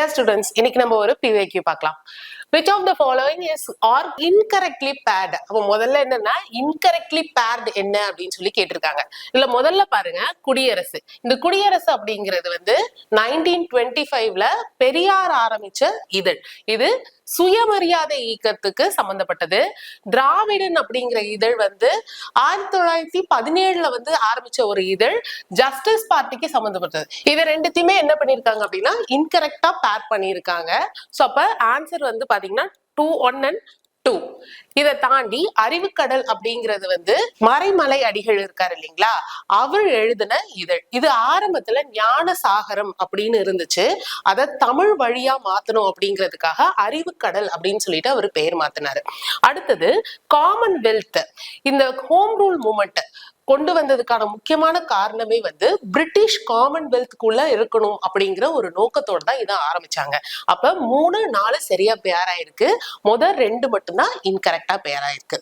Dear students, இன்னைக்கு நம்ம ஒரு PYQ பார்க்கலாம். Which of the following is or incorrectly paired? அப்ப முதல்ல என்னன்னா incorrectly paired என்ன அப்படின்னு சொல்லி கேட்டிருக்காங்க. இல்ல முதல்ல பாருங்க குடியரசு. இந்த குடியரசு அப்படிங்கிறது வந்து 1925ல பெரியார் ஆரம்பிச்ச இதழ். இது சுயமரியாதை இயக்கத்துக்கு சம்பந்தப்பட்டது. திராவிடன் அப்படிங்கிற இதழ் வந்து 1917ல வந்து ஆரம்பிச்ச ஒரு இதழ் ஜஸ்டிஸ் பார்ட்டிக்கு சம்பந்தப்பட்டது. இது ரெண்டுத்தையுமே என்ன பண்ணிருக்காங்க அப்படின்னா இன்கரெக்டா பேர் பண்ணிருக்காங்க. சோ அப்ப ஆன்சர் வந்து பாத்தீங்கன்னா 2 1 and 2. இதை தாண்டி அறிவுக்கடல் அப்படிங்கிறது வந்து மறைமலை அடிகள் இருக்காரு இல்லைங்களா, அவர் எழுதின இதழ். இது ஆரம்பத்துல ஞான சாகரம் அப்படின்னு இருந்துச்சு, அதை தமிழ் வழியா மாத்தணும் அப்படிங்கிறதுக்காக அறிவுக்கடல் அப்படின்னு சொல்லிட்டு அவர் பெயர் மாத்தினாரு. அடுத்தது காமன்வெல்த். இந்த ஹோம் ரூல் மூமெண்ட் கொண்டு வந்ததுக்கான முக்கியமான காரணமே வந்து பிரிட்டிஷ் காமன்வெல்த்குள்ள இருக்கணும் அப்படிங்கிற ஒரு நோக்கத்தோட தான் இதை ஆரம்பிச்சாங்க. அப்ப 3 4 சரியா பேர் ஆயிருக்கு, முதல் 2 மட்டும்தான் இன்கரெக்டா பேர் ஆயிருக்கு.